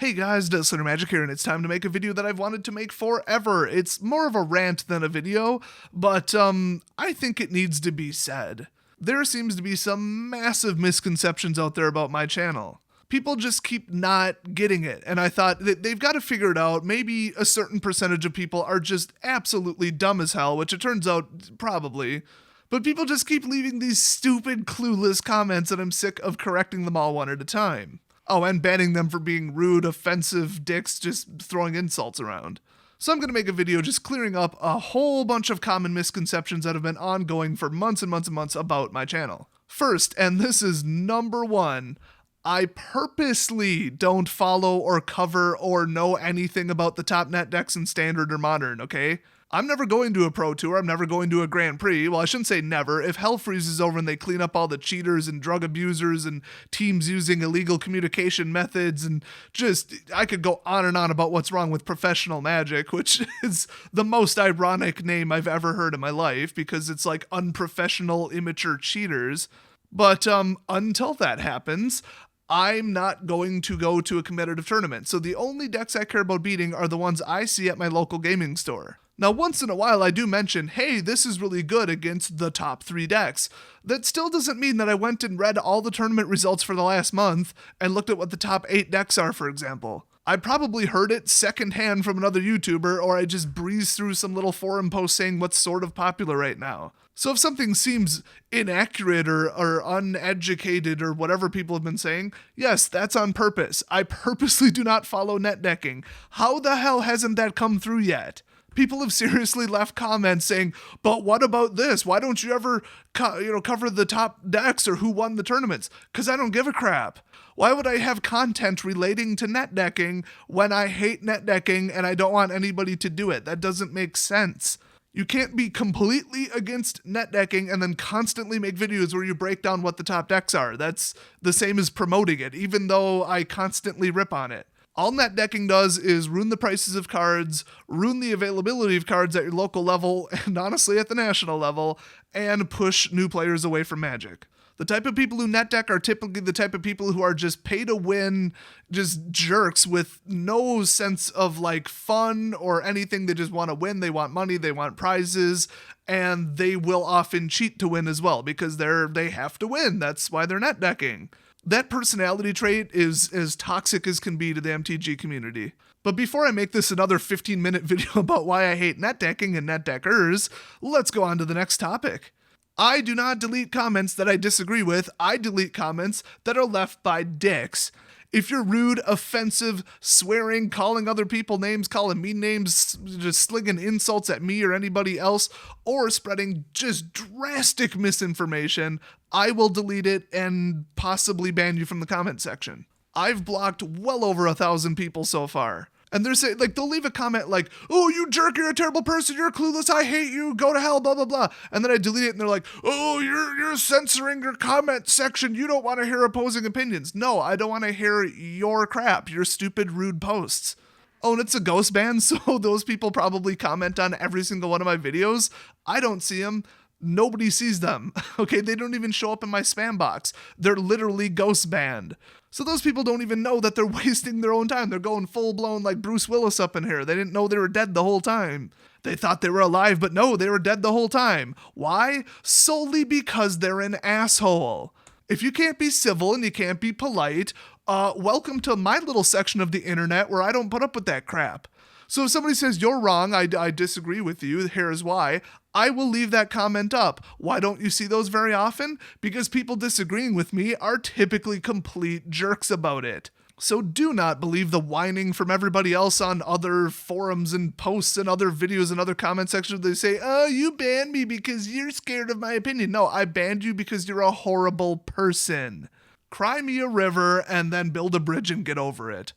Hey guys, DesolatorMagic here, and it's time to make a video that I've wanted to make forever. It's more of a rant than a video, but I think it needs to be said. There seems to be some massive misconceptions out there about my channel. People just keep not getting it, and I thought that they've got to figure it out. Maybe a certain percentage of people are just absolutely dumb as hell, which it turns out probably. But people just keep leaving these stupid, clueless comments, and I'm sick of correcting them all one at a time. Oh, and banning them for being rude, offensive dicks just throwing insults around. So I'm going to make a video just clearing up a whole bunch of common misconceptions that have been ongoing for months and months and months about my channel. First, and this is number one, I purposely don't follow or cover or know anything about the top net decks in Standard or Modern, okay? I'm never going to a Pro Tour, I'm never going to a Grand Prix. Well, I shouldn't say never. If hell freezes over and they clean up all the cheaters and drug abusers and teams using illegal communication methods and just, I could go on and on about what's wrong with professional Magic, which is the most ironic name I've ever heard in my life because it's like unprofessional, immature cheaters. But until that happens, I'm not going to go to a competitive tournament. So the only decks I care about beating are the ones I see at my local gaming store. Now, once in a while, I do mention, hey, this is really good against the top 3 decks. That still doesn't mean that I went and read all the tournament results for the last month and looked at what the top 8 decks are, for example. I probably heard it secondhand from another YouTuber, or I just breezed through some little forum post saying what's sort of popular right now. So if something seems inaccurate or uneducated or whatever people have been saying, yes, that's on purpose. I purposely do not follow net decking. How the hell hasn't that come through yet? People have seriously left comments saying, but what about this? Why don't you ever cover the top decks or who won the tournaments? Because I don't give a crap. Why would I have content relating to net decking when I hate net decking and I don't want anybody to do it? That doesn't make sense. You can't be completely against net decking and then constantly make videos where you break down what the top decks are. That's the same as promoting it, even though I constantly rip on it. All net decking does is ruin the prices of cards, ruin the availability of cards at your local level, and honestly at the national level, and push new players away from Magic. The type of people who net deck are typically the type of people who are just pay to win, just jerks with no sense of like fun or anything. They just want to win, they want money, they want prizes, and they will often cheat to win as well because they have to win. That's why they're net decking. That personality trait is as toxic as can be to the MTG community. But before I make this another 15-minute video about why I hate net decking and net deckers, let's go on to the next topic. I do not delete comments that I disagree with. I delete comments that are left by dicks. If you're rude, offensive, swearing, calling other people names, calling me names, just slinging insults at me or anybody else, or spreading just drastic misinformation, I will delete it and possibly ban you from the comment section. I've blocked well over 1,000 people so far. And they're saying, like, they'll leave a comment like, oh, you jerk, you're a terrible person, you're clueless, I hate you, go to hell, blah, blah, blah. And then I delete it and they're like, oh, you're censoring your comment section, you don't want to hear opposing opinions. No, I don't want to hear your crap, your stupid, rude posts. Oh, and it's a ghost ban, so those people probably comment on every single one of my videos. I don't see them. Nobody sees them. Okay, they don't even show up in my spam box. They're literally ghost banned. So those people don't even know that they're wasting their own time. They're going full blown like Bruce Willis up in here. They didn't know they were dead the whole time. They thought they were alive, but no, they were dead the whole time. Why? Solely because they're an asshole. If you can't be civil and you can't be polite, welcome to my little section of the internet where I don't put up with that crap. So if somebody says, you're wrong, I disagree with you, here's why, I will leave that comment up. Why don't you see those very often? Because people disagreeing with me are typically complete jerks about it. So do not believe the whining from everybody else on other forums and posts and other videos and other comment sections. They say, oh, you banned me because you're scared of my opinion. No, I banned you because you're a horrible person. Cry me a river and then build a bridge and get over it.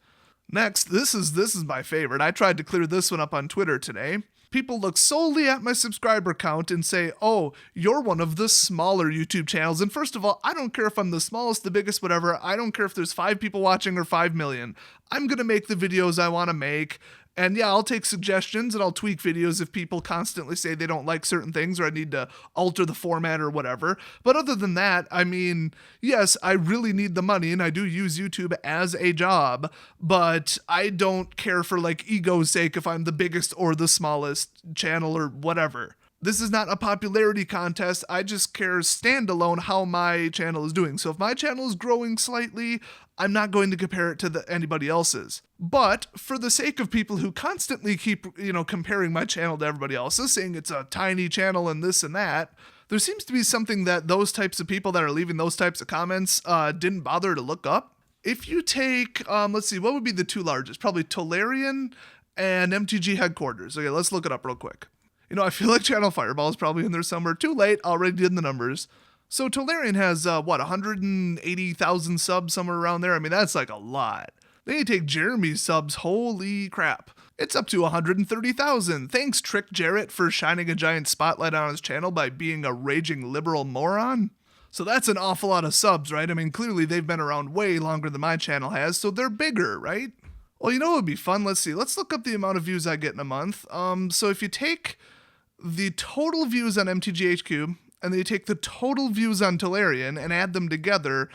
Next, this is my favorite. I tried to clear this one up on Twitter today. People look solely at my subscriber count and say, oh, you're one of the smaller YouTube channels. And first of all, I don't care if I'm the smallest, the biggest, whatever. I don't care if there's 5 people watching or 5 million. I'm going to make the videos I want to make. And yeah, I'll take suggestions and I'll tweak videos if people constantly say they don't like certain things or I need to alter the format or whatever. But other than that, I mean, yes, I really need the money and I do use YouTube as a job, but I don't care for like ego's sake if I'm the biggest or the smallest channel or whatever. This is not a popularity contest. I just care standalone how my channel is doing. So if my channel is growing slightly, I'm not going to compare it to anybody else's. But for the sake of people who constantly keep, comparing my channel to everybody else's, saying it's a tiny channel and this and that, there seems to be something that those types of people that are leaving those types of comments didn't bother to look up. If you take, let's see, what would be the two largest? Probably Tolarian and MTG Headquarters. Okay, let's look it up real quick. I feel like Channel Fireball is probably in there somewhere. Too late, already did the numbers. So Tolarian has, 180,000 subs, somewhere around there? I mean, that's like a lot. Then you take Jeremy's subs, holy crap. It's up to 130,000. Thanks, Trick Jarrett, for shining a giant spotlight on his channel by being a raging liberal moron. So that's an awful lot of subs, right? I mean, clearly they've been around way longer than my channel has, so they're bigger, right? Well, what would be fun? Let's see. Let's look up the amount of views I get in a month. So if you take the total views on MTGHQ, and then you take the total views on Tolarian and add them together,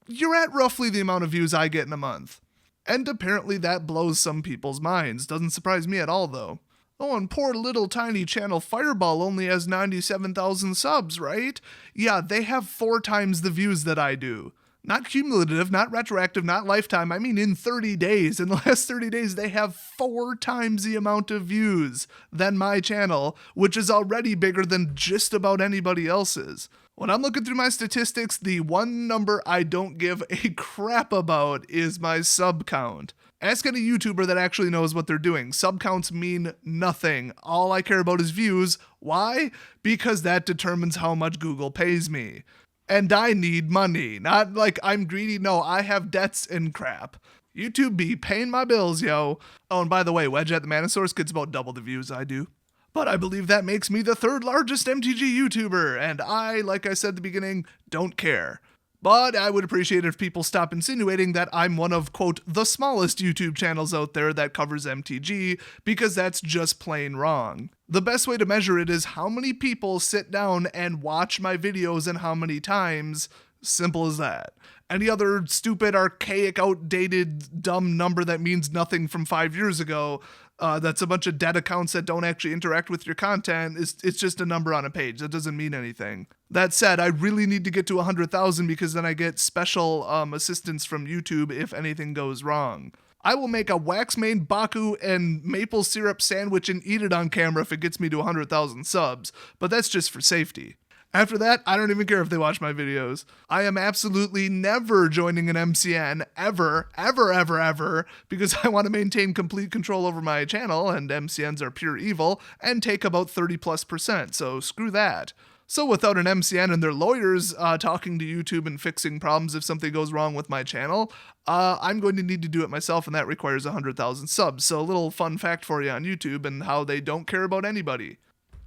you're at roughly the amount of views I get in a month. And apparently that blows some people's minds. Doesn't surprise me at all, though. Oh, and poor little tiny channel Fireball only has 97,000 subs, right? Yeah, they have 4 times the views that I do. Not cumulative, not retroactive, not lifetime. I mean in 30 days. In the last 30 days, they have 4 times the amount of views than my channel, which is already bigger than just about anybody else's. When I'm looking through my statistics, the one number I don't give a crap about is my sub count. Ask any YouTuber that actually knows what they're doing. Sub counts mean nothing. All I care about is views. Why? Because that determines how much Google pays me. And I need money. Not like I'm greedy. No, I have debts and crap. YouTube be paying my bills, yo. Oh, and by the way, Wedge at the Manosaurus gets about double the views I do. But I believe that makes me the 3rd largest MTG YouTuber, and I, like I said at the beginning, don't care. But I would appreciate it if people stop insinuating that I'm one of, quote, the smallest YouTube channels out there that covers MTG, because that's just plain wrong. The best way to measure it is how many people sit down and watch my videos and how many times. Simple as that. Any other stupid, archaic, outdated, dumb number that means nothing from 5 years ago, that's a bunch of dead accounts that don't actually interact with your content, it's just a number on a page. That doesn't mean anything. That said, I really need to get to 100,000 because then I get special assistance from YouTube if anything goes wrong. I will make a wax mane Baku and maple syrup sandwich and eat it on camera if it gets me to 100,000 subs, but that's just for safety. After that, I don't even care if they watch my videos. I am absolutely never joining an MCN, ever, ever, ever, ever, because I want to maintain complete control over my channel, and MCNs are pure evil, and take about 30+%, so screw that. So without an MCN and their lawyers talking to YouTube and fixing problems if something goes wrong with my channel, I'm going to need to do it myself, and that requires 100,000 subs. So a little fun fact for you on YouTube and how they don't care about anybody.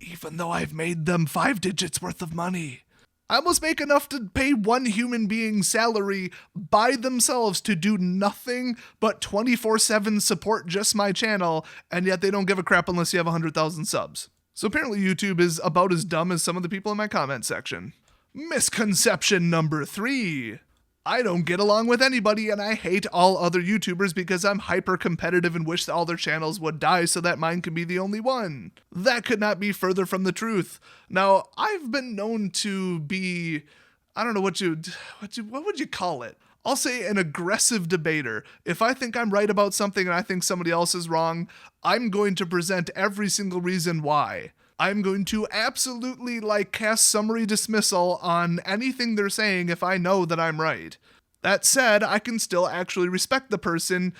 Even though I've made them 5 digits worth of money. I almost make enough to pay one human being's salary by themselves to do nothing but 24/7 support just my channel, and yet they don't give a crap unless you have 100,000 subs. So apparently YouTube is about as dumb as some of the people in my comment section. Misconception number 3. I don't get along with anybody and I hate all other YouTubers because I'm hyper competitive and wish that all their channels would die so that mine can be the only one. That could not be further from the truth. Now, I've been known to be, I don't know what would you call it? I'll say an aggressive debater. If I think I'm right about something and I think somebody else is wrong, I'm going to present every single reason why. I'm going to absolutely cast summary dismissal on anything they're saying if I know that I'm right. That said, I can still actually respect the person,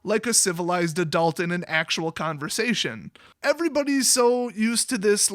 like a civilized adult in an actual conversation. Everybody's so used to this,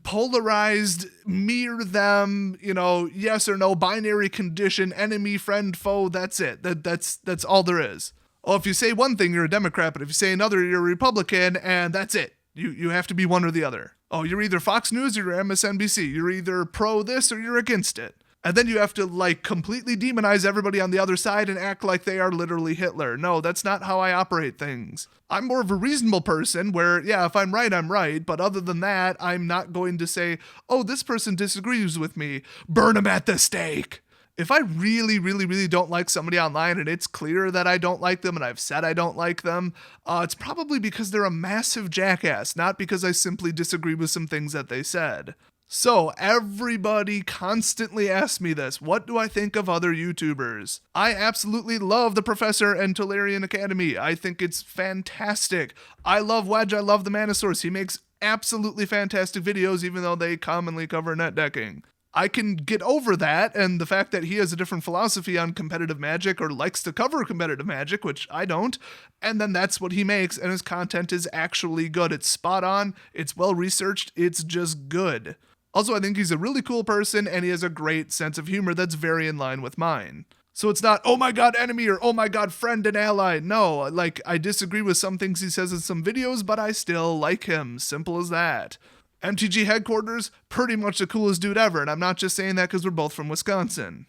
polarized, me or them, yes or no, binary condition, enemy, friend, foe, that's it. That's all there is. Oh, if you say one thing, you're a Democrat, but if you say another, you're a Republican, and that's it. You have to be one or the other. Oh, you're either Fox News or you're MSNBC. You're either pro this or you're against it. And then you have to like completely demonize everybody on the other side and act like they are literally Hitler. No, that's not how I operate things. I'm more of a reasonable person where, yeah, if I'm right, I'm right. But other than that, I'm not going to say, oh, this person disagrees with me. Burn them at the stake. If I really, really, really don't like somebody online and it's clear that I don't like them and I've said I don't like them, it's probably because they're a massive jackass, not because I simply disagree with some things that they said. So everybody constantly asks me this. What do I think of other YouTubers? I absolutely love The Professor and Tolarian Academy. I think it's fantastic. I love Wedge. I love the Manosaurus. He makes absolutely fantastic videos, even though they commonly cover net decking. I can get over that and the fact that he has a different philosophy on competitive Magic or likes to cover competitive Magic, which I don't, and then that's what he makes, and his content is actually good. It's spot on, it's well researched, it's just good. Also, I think he's a really cool person and he has a great sense of humor that's very in line with mine. So it's not, oh my god, enemy, or oh my god, friend and ally. No, like, I disagree with some things he says in some videos, but I still like him. Simple as that. MTG headquarters, pretty much the coolest dude ever, and I'm not just saying that because we're both from Wisconsin.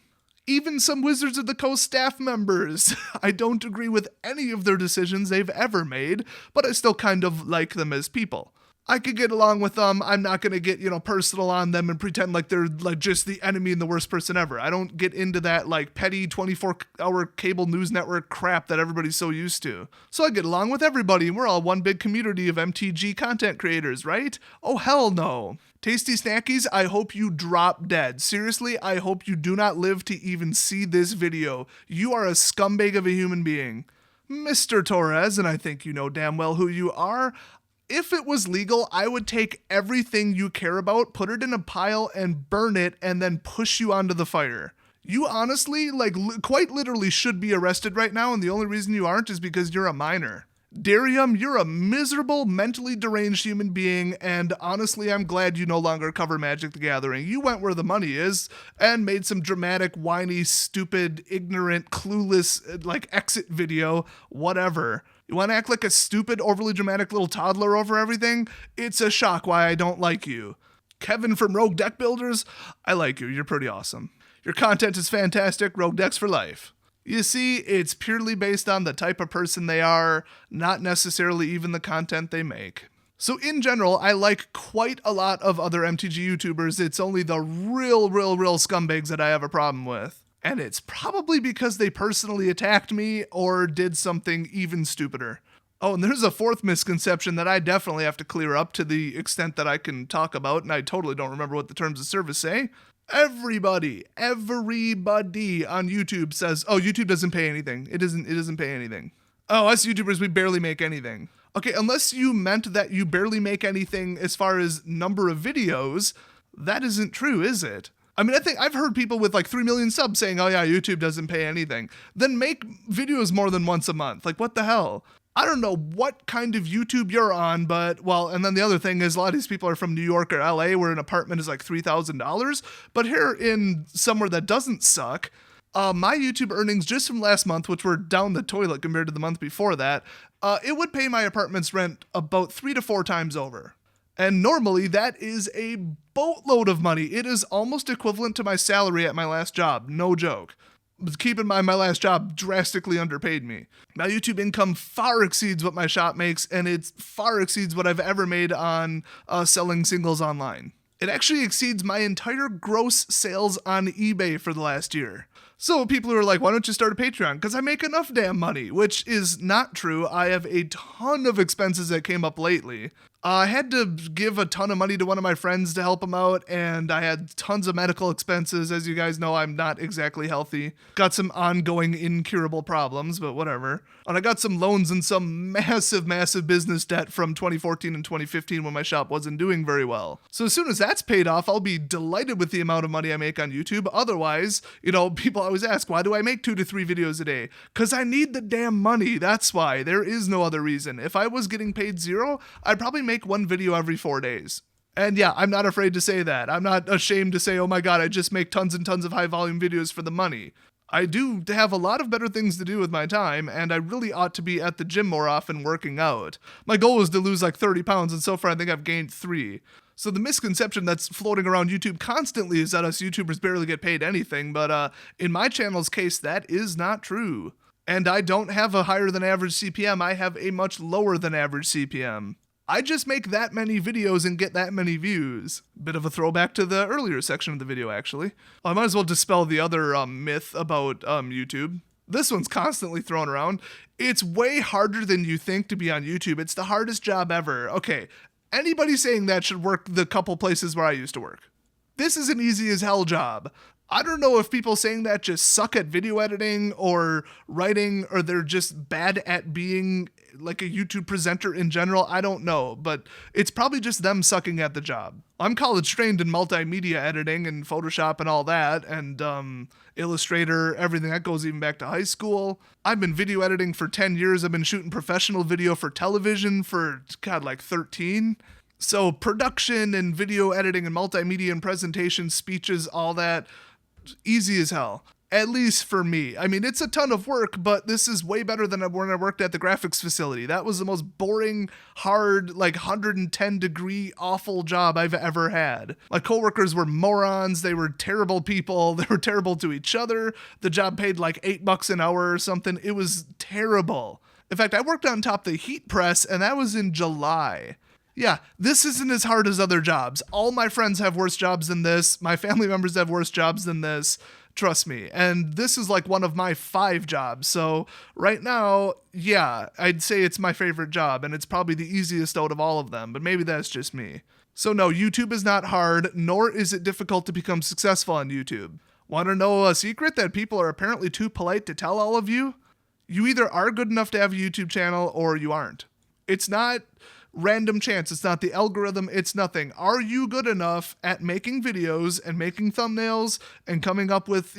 Even some Wizards of the Coast staff members. I don't agree with any of their decisions they've ever made, but I still kind of like them as people. I could get along with them. I'm not going to get, personal on them and pretend like they're like just the enemy and the worst person ever. I don't get into that like petty 24-hour cable news network crap that everybody's so used to. So I get along with everybody and we're all one big community of MTG content creators, right? Oh, hell no. Tasty Snackies, I hope you drop dead. Seriously, I hope you do not live to even see this video. You are a scumbag of a human being. Mr. Torres, and I think you know damn well who you are, if it was legal, I would take everything you care about, put it in a pile, and burn it, and then push you onto the fire. You honestly, quite literally should be arrested right now, and the only reason you aren't is because you're a minor. Darium, you're a miserable, mentally deranged human being, and honestly, I'm glad you no longer cover Magic the Gathering. You went where the money is, and made some dramatic, whiny, stupid, ignorant, clueless, exit video, whatever. You want to act like a stupid, overly dramatic little toddler over everything? It's a shock why I don't like you. Kevin from Rogue Deck Builders, I like you. You're pretty awesome. Your content is fantastic. Rogue Decks for life. You see, it's purely based on the type of person they are, not necessarily even the content they make. So in general, I like quite a lot of other MTG YouTubers. It's only the real scumbags that I have a problem with. And it's probably because they personally attacked me or did something even stupider. Oh, and there's a fourth misconception that I definitely have to clear up to the extent that I can talk about, and I totally don't remember what the terms of service say. Everybody on YouTube says, oh, YouTube doesn't pay anything. It doesn't pay anything. Oh, us YouTubers, we barely make anything. Okay, unless you meant that you barely make anything as far as number of videos, that isn't true, is it? I mean, I think I've heard people with 3 million subs saying, oh yeah, YouTube doesn't pay anything. Then make videos more than once a month. What the hell? I don't know what kind of YouTube you're on, but, and then the other thing is a lot of these people are from New York or LA where an apartment is $3,000. But here in somewhere that doesn't suck, my YouTube earnings just from last month, which were down the toilet compared to the month before that, it would pay my apartment's rent about 3 to 4 times over. And normally that is a boatload of money. It is almost equivalent to my salary at my last job. No joke. But keep in mind, my last job drastically underpaid me. My YouTube income far exceeds what my shop makes, and it far exceeds what I've ever made on selling singles online. It actually exceeds my entire gross sales on eBay for the last year. So people who are like, why don't you start a Patreon? Because I make enough damn money, which is not true. I have a ton of expenses that came up lately. I had to give a ton of money to one of my friends to help him out, and I had tons of medical expenses. As you guys know, I'm not exactly healthy. Got some ongoing incurable problems, but whatever. And I got some loans and some massive business debt from 2014 and 2015 when my shop wasn't doing very well. So as soon as that's paid off, I'll be delighted with the amount of money I make on YouTube. Otherwise, people always ask, why do I make 2 to 3 videos a day? Because I need the damn money. That's why. There is no other reason. If I was getting paid zero, I'd probably make 1 video every 4 days. And yeah, I'm not afraid to say that. I'm not ashamed to say, oh my god, I just make tons and tons of high volume videos for the money. I do have a lot of better things to do with my time, and I really ought to be at the gym more often working out. My goal was to lose 30 pounds, and so far I think I've gained 3. So the misconception that's floating around YouTube constantly is that us YouTubers barely get paid anything, but in my channel's case, that is not true. And I don't have a higher than average CPM, I have a much lower than average CPM. I just make that many videos and get that many views. Bit of a throwback to the earlier section of the video, actually. I might as well dispel the other myth about YouTube. This one's constantly thrown around. It's way harder than you think to be on YouTube. It's the hardest job ever. Okay, anybody saying that should work the couple places where I used to work. This is an easy as hell job. I don't know if people saying that just suck at video editing or writing, or they're just bad at being like a YouTube presenter in general. I don't know, but it's probably just them sucking at the job. I'm college trained in multimedia editing and Photoshop and all that, and Illustrator, everything that goes even back to high school. I've been video editing for 10 years. I've been shooting professional video for television for, God, like 13. So production and video editing and multimedia and presentation, speeches, all that, easy as hell. At least for me. I mean, it's a ton of work, but this is way better than when I worked at the graphics facility. That was the most boring, hard, like 110-degree awful job I've ever had. My coworkers were morons. They were terrible people. They were terrible to each other. The job paid like $8 an hour or something. It was terrible. In fact, I worked on top the heat press, and that was in July. Yeah, this isn't as hard as other jobs. All my friends have worse jobs than this. My family members have worse jobs than this. Trust me. And this is like one of my 5 jobs. So right now, yeah, I'd say it's my favorite job, and it's probably the easiest out of all of them, but maybe that's just me. So no, YouTube is not hard, nor is it difficult to become successful on YouTube. Want to know a secret that people are apparently too polite to tell all of you? You either are good enough to have a YouTube channel or you aren't. It's not random chance. It's not the algorithm. It's nothing. Are you good enough at making videos and making thumbnails and coming up with,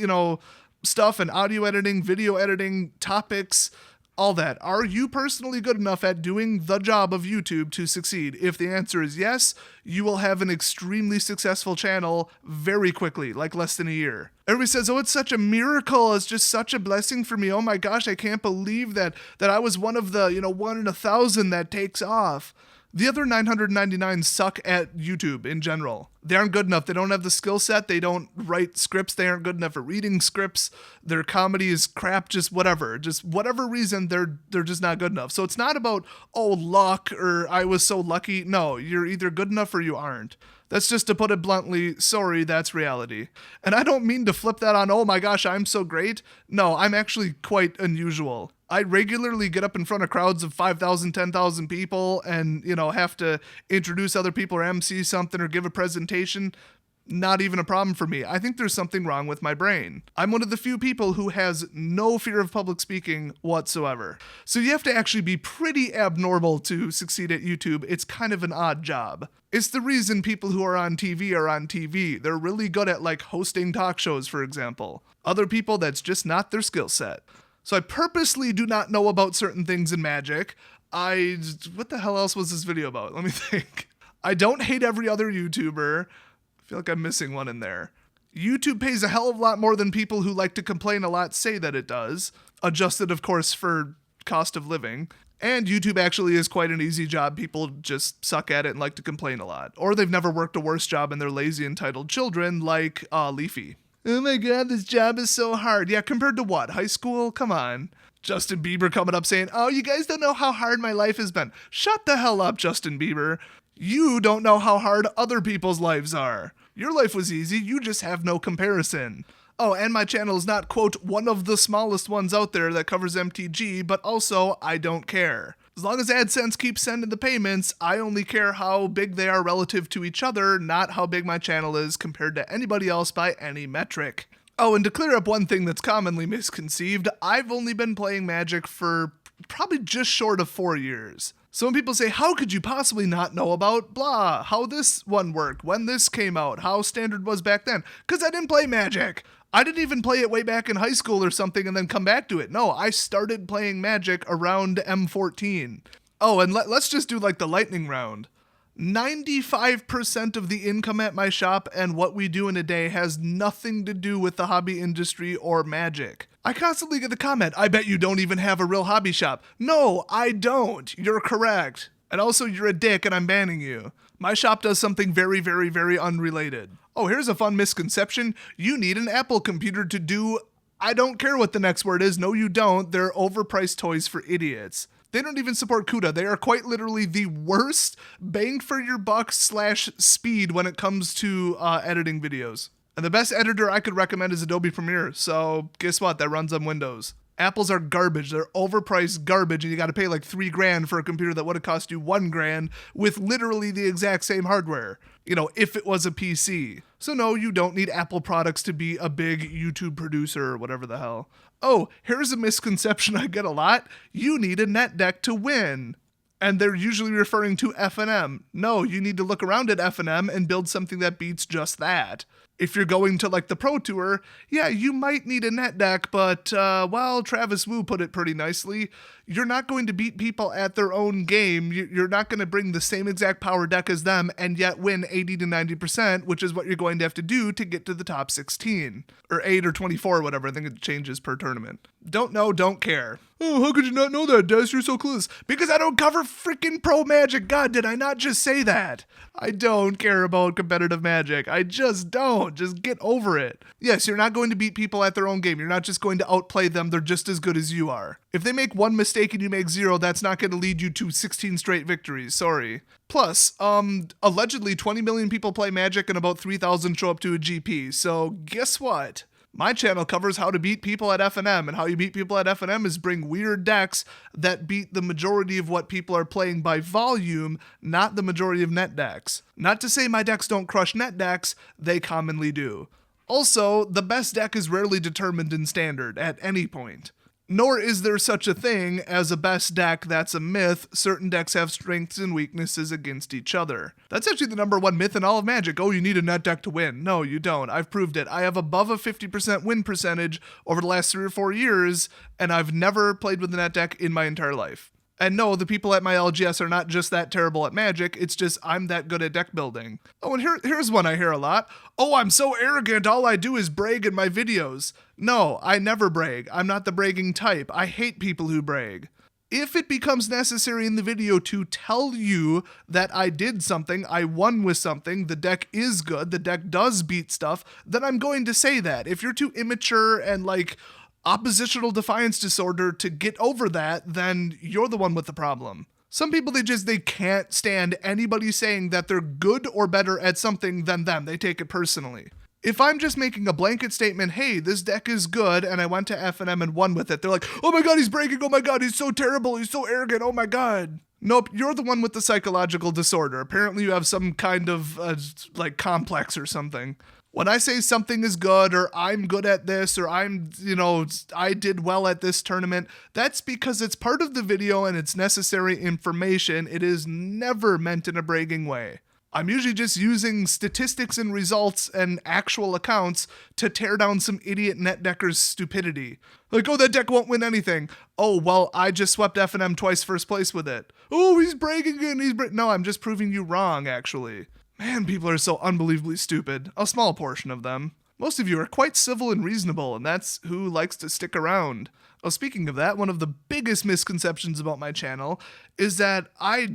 stuff and audio editing, video editing, topics, all that? Are you personally good enough at doing the job of YouTube to succeed? If the answer is yes, you will have an extremely successful channel very quickly, like less than a year. Everybody says, oh, it's such a miracle. It's just such a blessing for me. Oh my gosh, I can't believe that I was one of the, 1 in 1,000 that takes off. The other 999 suck at YouTube in general. They aren't good enough. They don't have the skill set. They don't write scripts. They aren't good enough at reading scripts. Their comedy is crap, just whatever. Just whatever reason, they're just not good enough. So it's not about, oh, luck or I was so lucky. No, you're either good enough or you aren't. That's just to put it bluntly, sorry, that's reality. And I don't mean to flip that on, oh my gosh, I'm so great. No, I'm actually quite unusual. I regularly get up in front of crowds of 5,000, 10,000 people and, have to introduce other people or MC something or give a presentation. Not even a problem for me. I think there's something wrong with my brain. I'm one of the few people who has no fear of public speaking whatsoever. So you have to actually be pretty abnormal to succeed at YouTube. It's kind of an odd job. It's the reason people who are on TV are on TV. They're really good at hosting talk shows, for example. Other people, that's just not their skill set. So I purposely do not know about certain things in magic. What the hell else was this video about? Let me think. I don't hate every other YouTuber. I feel like I'm missing one in there. YouTube pays a hell of a lot more than people who like to complain a lot say that it does. Adjusted, of course, for cost of living. And YouTube actually is quite an easy job. People just suck at it and like to complain a lot. Or they've never worked a worse job and they're lazy, entitled children like Leafy. Oh my god, this job is so hard. Yeah, compared to what? High school? Come on. Justin Bieber coming up saying, oh, you guys don't know how hard my life has been. Shut the hell up, Justin Bieber. You don't know how hard other people's lives are. Your life was easy, you just have no comparison. Oh, and my channel is not, quote, one of the smallest ones out there that covers MTG, but also, I don't care. As long as AdSense keeps sending the payments, I only care how big they are relative to each other, not how big my channel is compared to anybody else by any metric. Oh, and to clear up one thing that's commonly misconceived, I've only been playing Magic for probably just short of 4 years. So when people say, how could you possibly not know about blah, how this one worked, when this came out, how standard was back then? Because I didn't play Magic. I didn't even play it way back in high school or something and then come back to it. No, I started playing Magic around M14. Oh, and let's just do the lightning round. 95% of the income at my shop and what we do in a day has nothing to do with the hobby industry or Magic. I constantly get the comment, I bet you don't even have a real hobby shop. No, I don't. You're correct. And also, you're a dick and I'm banning you. My shop does something very, very, very unrelated. Oh, here's a fun misconception. You need an Apple computer to do, I don't care what the next word is. No, you don't. They're overpriced toys for idiots. They don't even support CUDA. They are quite literally the worst bang for your buck / speed when it comes to editing videos. And the best editor I could recommend is Adobe Premiere. So guess what? That runs on Windows. Apples are garbage. They're overpriced garbage, and you got to pay like $3,000 for a computer that would have cost you $1,000 with literally the exact same hardware. You know, if it was a PC. So no, you don't need Apple products to be a big YouTube producer or whatever the hell. Oh, here's a misconception I get a lot. You need a NetDeck to win. And they're usually referring to F&M. No, you need to look around at F&M and build something that beats just that. If you're going to like the Pro Tour, yeah, you might need a NetDeck, but well, Travis Wu put it pretty nicely. You're not going to beat people at their own game. You're not going to bring the same exact power deck as them and yet win 80 to 90%, which is what you're going to have to do to get to the top 16 or 8 or 24, whatever. I think it changes per tournament. Don't know, don't care. Oh, how could you not know that, Des? You're so clueless. Because I don't cover freaking pro Magic. God, did I not just say that? I don't care about competitive Magic. I just don't. Just get over it. Yes, you're not going to beat people at their own game. You're not just going to outplay them. They're just as good as you are. If they make one mistake and you make 0, that's not going to lead you to 16 straight victories. Sorry. Plus, allegedly 20 million people play Magic and about 3,000 show up to a GP. So guess what? My channel covers how to beat people at F&M, and how you beat people at F&M is bring weird decks that beat the majority of what people are playing by volume, not the majority of net decks. Not to say my decks don't crush net decks, they commonly do. Also, the best deck is rarely determined in Standard at any point. Nor is there such a thing as a best deck. That's a myth. Certain decks have strengths and weaknesses against each other. That's actually the number one myth in all of Magic. Oh, you need a net deck to win. No, you don't. I've proved it. I have above a 50% win percentage over the last 3 or 4 years, and I've never played with a net deck in my entire life. And no, the people at my LGS are not just that terrible at Magic, it's just I'm that good at deck building. Oh, and here's one I hear a lot. Oh, I'm so arrogant, all I do is brag in my videos. No, I never brag. I'm not the bragging type. I hate people who brag. If it becomes necessary in the video to tell you that I did something, I won with something, the deck is good, the deck does beat stuff, then I'm going to say that. If you're too immature and like oppositional defiance disorder to get over that, then you're the one with the problem. Some people, they can't stand anybody saying that they're good or better at something than them. They take it personally. If I'm just making a blanket statement, hey, this deck is good, and I went to F&M and won with it, they're like, oh my god, he's breaking, oh my god, he's so terrible, he's so arrogant, oh my god. Nope, you're the one with the psychological disorder. Apparently you have some kind of, like, complex or something. When I say something is good, or I'm good at this, or I did well at this tournament, that's because it's part of the video and it's necessary information. It is never meant in a bragging way. I'm usually just using statistics and results and actual accounts to tear down some idiot net decker's stupidity. Like, oh, that deck won't win anything. Oh, well, I just swept F&M twice first place with it. Oh, he's bragging again. No, I'm just proving you wrong, actually. Man, people are so unbelievably stupid. A small portion of them. Most of you are quite civil and reasonable, and that's who likes to stick around. Oh, speaking of that, one of the biggest misconceptions about my channel is that I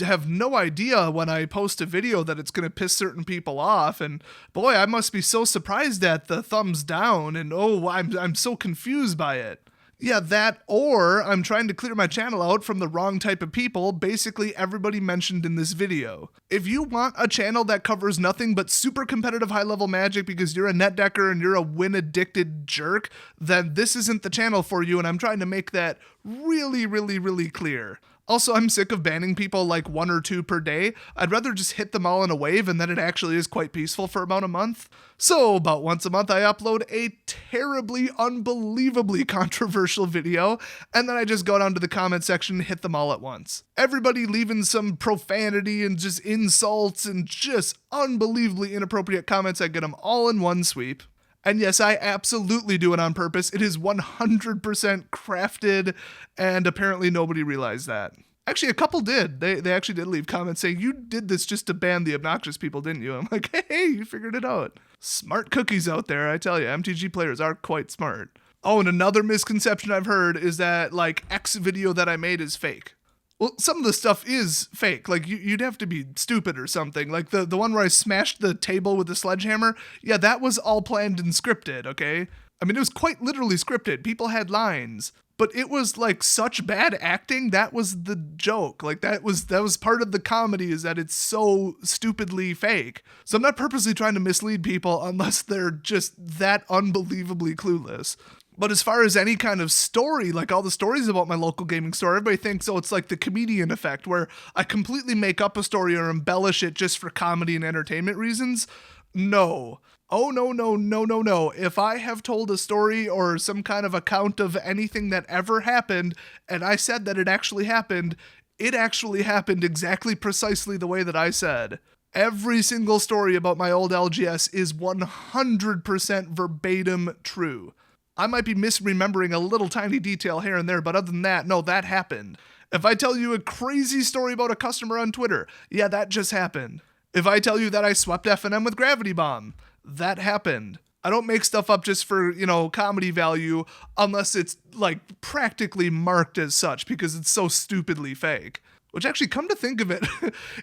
have no idea when I post a video that it's going to piss certain people off, and boy, I must be so surprised at the thumbs down, and oh, I'm so confused by it. Yeah, that, or I'm trying to clear my channel out from the wrong type of people, basically everybody mentioned in this video. If you want a channel that covers nothing but super competitive high-level Magic because you're a net decker and you're a win-addicted jerk, then this isn't the channel for you, and I'm trying to make that really, really, really clear. Also, I'm sick of banning people like 1 or 2 per day. I'd rather just hit them all in a wave, and then it actually is quite peaceful for about a month. So about once a month, I upload a terribly, unbelievably controversial video, and then I just go down to the comment section and hit them all at once. Everybody leaving some profanity and just insults and just unbelievably inappropriate comments. I get them all in one sweep. And yes, I absolutely do it on purpose. It is 100% crafted, and apparently nobody realized that. Actually, a couple did. They actually did leave comments saying, you did this just to ban the obnoxious people, didn't you? I'm like, hey, you figured it out. Smart cookies out there, I tell you. MTG players are quite smart. Oh, and another misconception I've heard is that, like, X video that I made is fake. Well, some of the stuff is fake. Like, you'd have to be stupid or something. Like, the one where I smashed the table with the sledgehammer, yeah, that was all planned and scripted, okay? I mean, it was quite literally scripted. People had lines. But it was, like, such bad acting, that was the joke. Like, that was part of the comedy, is that it's so stupidly fake. So I'm not purposely trying to mislead people unless they're just that unbelievably clueless. But as far as any kind of story, like all the stories about my local gaming store, everybody thinks, oh, it's like the comedian effect, where I completely make up a story or embellish it just for comedy and entertainment reasons. No. Oh, no. If I have told a story or some kind of account of anything that ever happened, and I said that it actually happened exactly precisely the way that I said. Every single story about my old LGS is 100% verbatim true. I might be misremembering a little tiny detail here and there, but other than that, no, that happened. If I tell you a crazy story about a customer on Twitter, yeah, that just happened. If I tell you that I swept F&M with Gravity Bomb, that happened. I don't make stuff up just for, comedy value unless it's, like, practically marked as such because it's so stupidly fake. Which actually, come to think of it,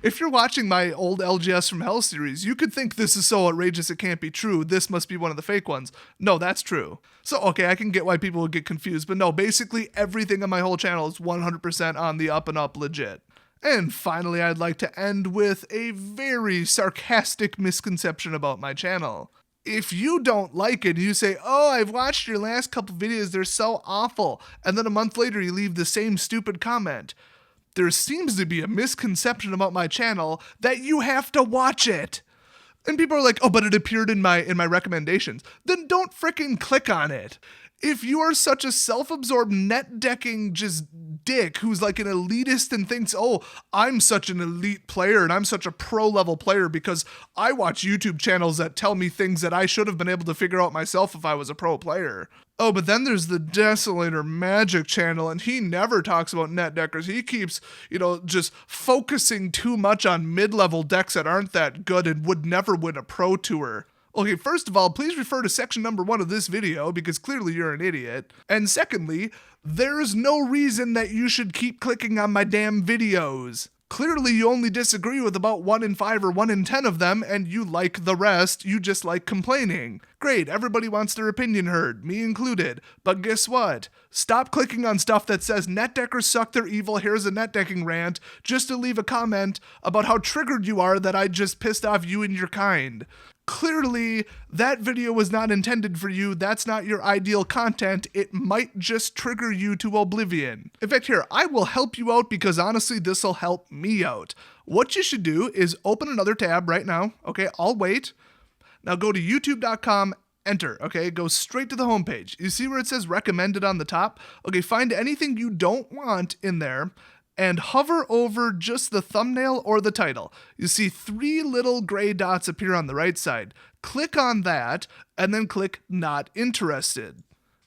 if you're watching my old LGS from Hell series, you could think this is so outrageous it can't be true. This must be one of the fake ones. No, that's true. So, okay, I can get why people would get confused, but no, basically everything on my whole channel is 100% on the up and up legit. And finally, I'd like to end with a very sarcastic misconception about my channel. If you don't like it, you say, oh, I've watched your last couple videos, they're so awful, and then a month later you leave the same stupid comment. There seems to be a misconception about my channel that you have to watch it. And people are like, oh, but it appeared in my recommendations. Then don't frickin' click on it. If you are such a self-absorbed net decking just dick who's like an elitist and thinks, oh, I'm such an elite player and I'm such a pro level player because I watch YouTube channels that tell me things that I should have been able to figure out myself if I was a pro player. Oh, but then there's the DesolatorMagic channel, and he never talks about net deckers. He keeps, just focusing too much on mid-level decks that aren't that good and would never win a pro tour. Okay, first of all, please refer to section number 1 of this video because clearly you're an idiot. And secondly, there's no reason that you should keep clicking on my damn videos. Clearly you only disagree with about 1 in 5 or 1 in 10 of them, and you like the rest, you just like complaining. Great, everybody wants their opinion heard, me included. But guess what? Stop clicking on stuff that says netdeckers suck, they're evil, here's a netdecking rant, just to leave a comment about how triggered you are that I just pissed off you and your kind. Clearly, that video was not intended for you. That's not your ideal content. It might just trigger you to oblivion. In fact, here, I will help you out because honestly, this will help me out. What you should do is open another tab right now. Okay, I'll wait. Now go to youtube.com, enter, okay? Go straight to the homepage. You see where it says recommended on the top? Okay, find anything you don't want in there and hover over just the thumbnail or the title. You see 3 little gray dots appear on the right side. Click on that, and then click Not Interested.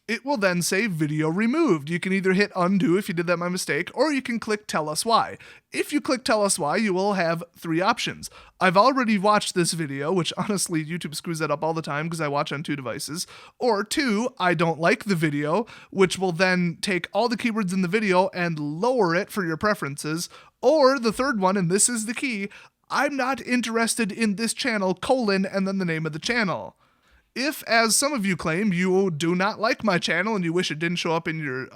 It will then say Video Removed. You can either hit Undo if you did that by mistake, or you can click Tell Us Why. If you click Tell Us Why, you will have 3 options. I've already watched this video, which honestly, YouTube screws that up all the time because I watch on 2 devices. Or 2, I don't like the video, which will then take all the keywords in the video and lower it for your preferences. Or the third one, and this is the key, I'm not interested in this channel, and then the name of the channel. If, as some of you claim, you do not like my channel and you wish it didn't show up in your,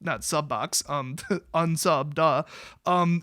not sub box, unsub,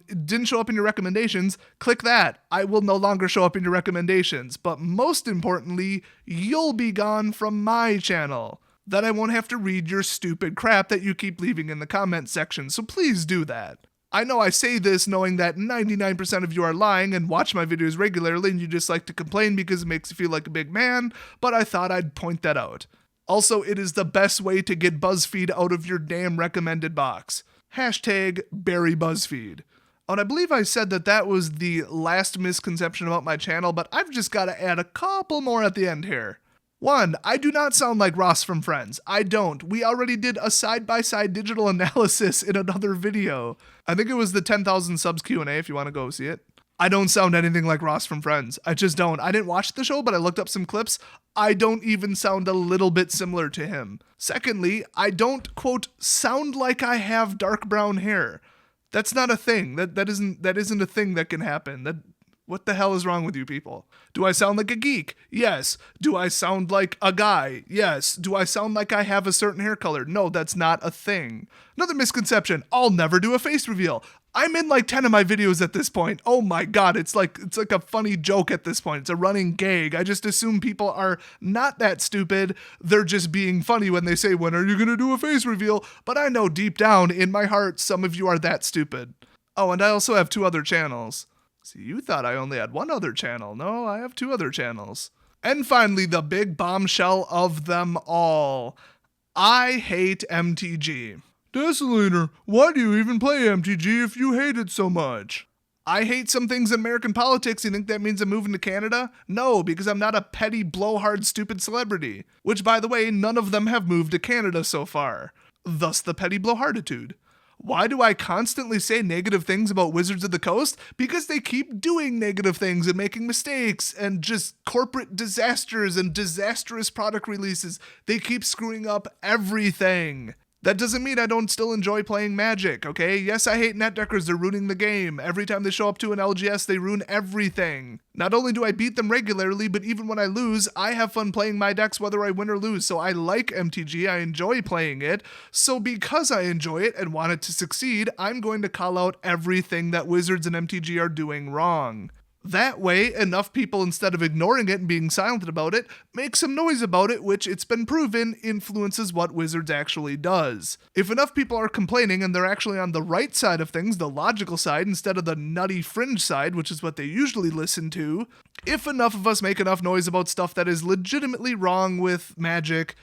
didn't show up in your recommendations, click that. I will no longer show up in your recommendations. But most importantly, you'll be gone from my channel. Then I won't have to read your stupid crap that you keep leaving in the comment section, so please do that. I know I say this knowing that 99% of you are lying and watch my videos regularly and you just like to complain because it makes you feel like a big man, but I thought I'd point that out. Also, it is the best way to get BuzzFeed out of your damn recommended box. Hashtag bury BuzzFeed. And I believe I said that was the last misconception about my channel, but I've just got to add a couple more at the end here. 1, I do not sound like Ross from Friends. I don't. We already did a side-by-side digital analysis in another video. I think it was the 10,000 subs Q&A if you want to go see it. I don't sound anything like Ross from Friends. I just don't. I didn't watch the show, but I looked up some clips. I don't even sound a little bit similar to him. Secondly, I don't, quote, sound like I have dark brown hair. That's not a thing. That isn't a thing that can happen. What the hell is wrong with you people? Do I sound like a geek? Yes. Do I sound like a guy? Yes. Do I sound like I have a certain hair color? No, that's not a thing. Another misconception, I'll never do a face reveal. I'm in like 10 of my videos at this point. Oh my god, it's like a funny joke at this point. It's a running gag. I just assume people are not that stupid. They're just being funny when they say, when are you gonna do a face reveal? But I know deep down in my heart, some of you are that stupid. Oh, and I also have 2 other channels. See, you thought I only had 1 other channel. No, I have 2 other channels. And finally, the big bombshell of them all. I hate MTG. Desolator, why do you even play MTG if you hate it so much? I hate some things in American politics. You think that means I'm moving to Canada? No, because I'm not a petty, blowhard, stupid celebrity. Which, by the way, none of them have moved to Canada so far. Thus the petty blowharditude. Why do I constantly say negative things about Wizards of the Coast? Because they keep doing negative things and making mistakes and just corporate disasters and disastrous product releases. They keep screwing up everything. That doesn't mean I don't still enjoy playing Magic, okay? Yes, I hate net deckers, they're ruining the game. Every time they show up to an LGS, they ruin everything. Not only do I beat them regularly, but even when I lose, I have fun playing my decks whether I win or lose. So I like MTG, I enjoy playing it. So because I enjoy it and want it to succeed, I'm going to call out everything that Wizards and MTG are doing wrong. That way, enough people, instead of ignoring it and being silent about it, make some noise about it, which it's been proven influences what Wizards actually does. If enough people are complaining and they're actually on the right side of things, the logical side, instead of the nutty fringe side, which is what they usually listen to, if enough of us make enough noise about stuff that is legitimately wrong with Magic,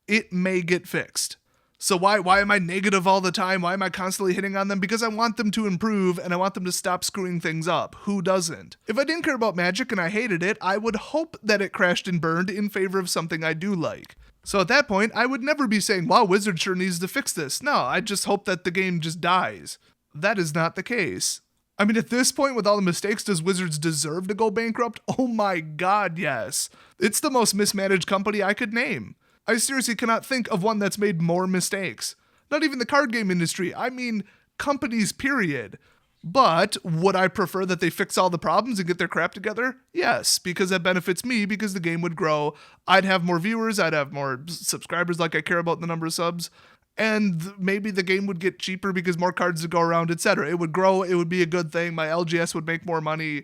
it may get fixed. So why am I negative all the time? Why am I constantly hitting on them? Because I want them to improve and I want them to stop screwing things up. Who doesn't? If I didn't care about Magic and I hated it, I would hope that it crashed and burned in favor of something I do like. So at that point, I would never be saying, wow, Wizard sure needs to fix this. No, I just hope that the game just dies. That is not the case. I mean, at this point, with all the mistakes, does Wizards deserve to go bankrupt? Oh my god, yes. It's the most mismanaged company I could name. I seriously cannot think of one that's made more mistakes. Not even the card game industry. I mean, companies, period. But would I prefer that they fix all the problems and get their crap together? Yes, because that benefits me, because the game would grow. I'd have more viewers, I'd have more subscribers, like I care about the number of subs. And maybe the game would get cheaper because more cards would go around, etc. It would grow, it would be a good thing. My LGS would make more money.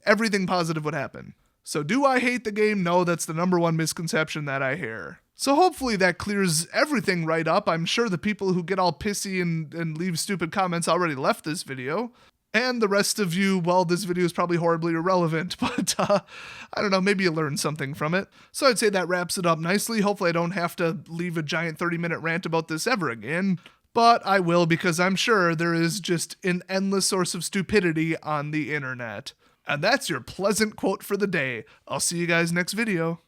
Everything positive would happen. So do I hate the game? No, that's the number 1 misconception that I hear. So hopefully that clears everything right up. I'm sure the people who get all pissy and leave stupid comments already left this video. And the rest of you, well, this video is probably horribly irrelevant, but I don't know, maybe you learned something from it. So I'd say that wraps it up nicely. Hopefully I don't have to leave a giant 30-minute rant about this ever again. But I will, because I'm sure there is just an endless source of stupidity on the internet. And that's your pleasant quote for the day. I'll see you guys next video.